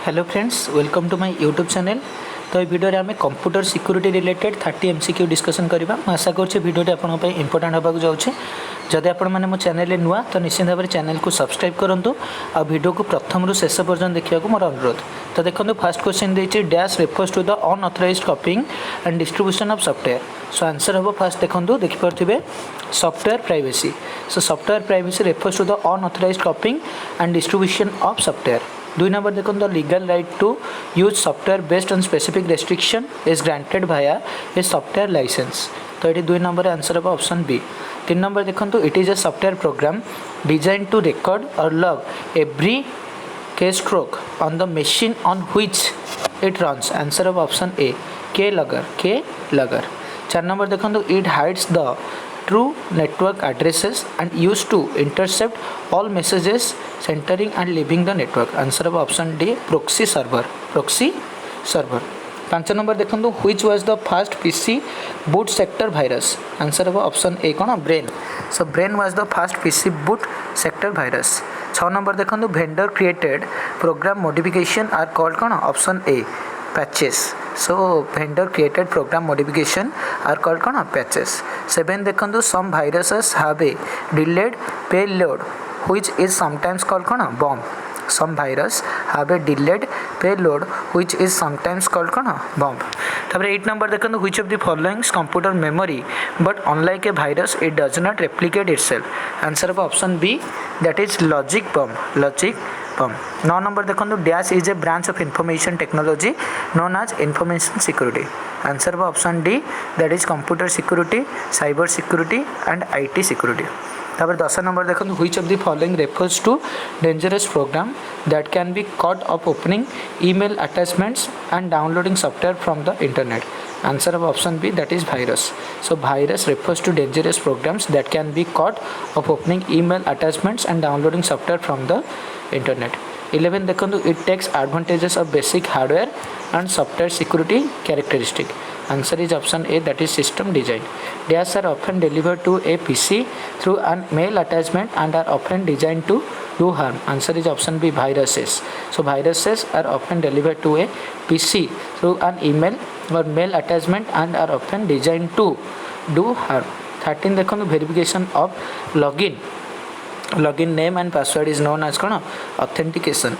Hello friends, welcome to my YouTube channel. तो ये video आम computer security related 30 MCQ discussion करवा। आशा करुँचे वीडियो आपंप इंपोर्टाट होगा जाऊँचे। जदि आपण मैंने मो चैनल नुआ तो निश्चित भाव में चैनल को सब्सक्राइब करूँ आ वीडियो को प्रथम रु शेष पर्यटन देखा मोर अनुरोध। तो देखो फर्स्ट क्वेश्चन देती dash refers to the unauthorized copying and distribution of software. So answer हम फास्ट देखो देखिपे software privacy. So software privacy refers to the unauthorized copying and distribution of software. 2 number देखो the legal right to use software based on specific restriction is granted via a software license. तो ये 2 number answer हम option B. 3 number देखो it is a software program design to record और log every keystroke on the machine on which it runs। Answer of option A keylogger. 4 number देखो it hides the true network addresses and used to intercept all messages entering and leaving the network। Answer of option D proxy server। 5 number देखो which was the first PC boot sector virus। आंसर of option A कौन brain. सो brain was the first PC boot sector virus। 6 number देखो vendor created program modification are called कौन option A patches. So vendor created program modification are called कौन patches. 7 देखो some viruses have a delayed payload which is sometimes called कौन bomb. Some virus have a delayed payload which is sometimes called कौन bomb। तब 8 number देखो which of the following computer memory but unlike a virus it does not replicate itself। Answer of option B that is logic bomb। 9 number देखो dash is a branch of information technology known as information security। Answer of option D that is computer security, cyber security and IT security। तब 10 number देखो which of the following refers to dangerous program that can be caught of opening email attachments and downloading software from the internet। Answer of option B that is virus। So virus refers to dangerous programs that can be caught of opening email attachments and downloading software from the internet। 11 देखो it takes advantages of basic hardware and software security characteristic। Answer is option A that is system design। Dash are often delivered to a PC through an mail attachment and are often designed to do harm। Answer is option B viruses। So viruses are often delivered to a PC through an email or mail attachment and are often designed to do harm। 13 देखो verification of login name and password is known as कौन authentication।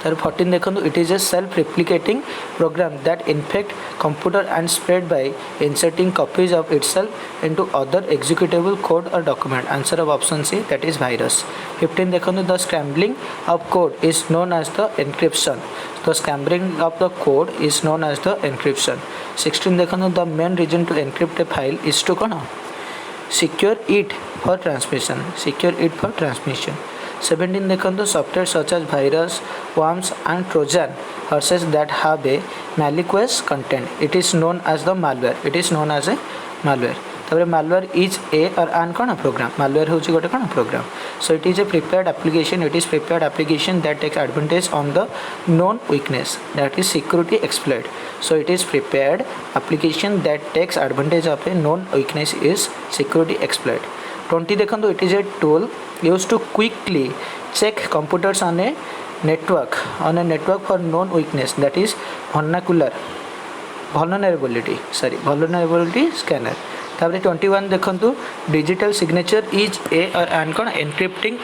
तर 14 देखो it is a self-replicating program that infect computer and spread by inserting copies of itself into other executable code or document। Answer of option C that is virus। 15 देखो the scrambling of code is known as the encryption। The scrambling of the code is known as the encryption। 16 देखो the main reason to encrypt a file is to कौन secure it for transmission। 17 देखो software such as virus worms and trojan horses that have a malicious content it is known as the malware। तब malware is a or an कौन programme malware हूँ गोटे कौन programme. so it is a prepared application that takes advantage on the known weakness that is security exploit। so it is prepared application that takes advantage of a known weakness is security exploit। 20 देखो it is a tool used to quickly check computers on a network for known weakness that is vulnerability scanner। तापर 21 देखो digital signature is a और N कौन एनक्रिप्टिंग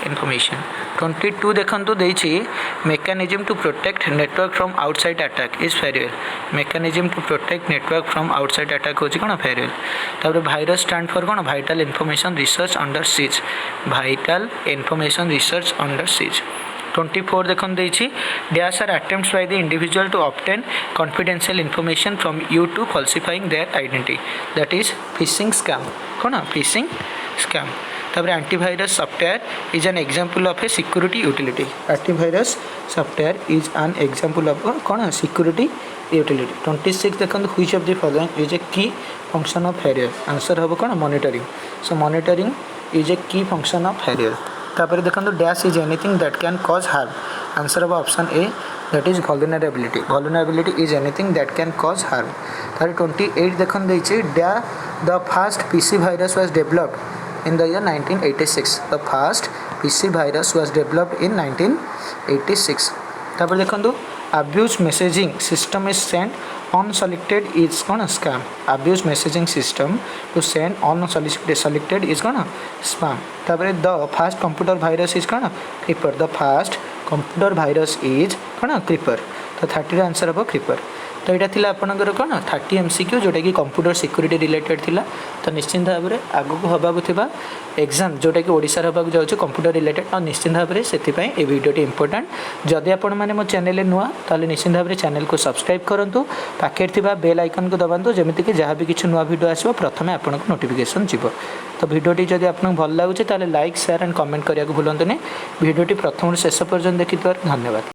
information. 22 देखो देछि mechanism to protect network from outside attack is firewall. Mechanism to protect network from outside attack होछि कौन firewall. तापर virus stand for कौन vital information research under siege. 24 देखो dash are attempts by the individual to obtain confidential information from you to falsifying their identity that is phishing scam कौन phishing scam. तब antivirus software is an example of a security utility. Antivirus software is an example of कौन security utility. 26 देखो which of the following is a की function of farewell. Answer हम कौन monitoring. So monitoring is a की function of farewell. तापर देखो dash is anything that can cause harm. Answer of option A that is vulnerability is anything that can cause harm. तापर 28 देखो the first PC virus was developed in the year 1986। The first PC virus was developed in 1986. तापर देखंतु abuse messaging system is sent unsolicited is कौन scam. Abuse messaging system to send unsolicited is कौन spam. तापर the first computer virus is कौन creeper. The first computer virus is कौन creeper. तो 30 answer हम creeper. तो यहाँ थिला आपनकर कौन 30 MCQ जोटा कि कंप्यूटर सिक्योरिटी रिलेटेड थिला. तो निश्चिंत भाव में आगक होबाक थिबा एग्जाम जोटा कि ओडिसा होबाक जाउछ कंप्यूटर रिलेटेड और निश्चिंत भाव में से ए वीडियोटी इंपोर्टेंट. जदि आपण मैंने मो चैनल नुआ ताले निश्चिंत भाव में चैनल को सब्सक्राइब करंतु पाखे थिबा बेल आइकन को दबांतु जेमिति कि जहाँ भी किछु नुआ वीडियो आसबो प्रथमे आपनको नोटिफिकेशन जिवो. तो वीडियोटी जदि आपनको भल लागुचे ताले लाइक शेयर एंड कमेंट करिया को भूलंतुनी. वीडियोटी प्रथम शेष पर्यंत देखिथिबार धन्यवाद.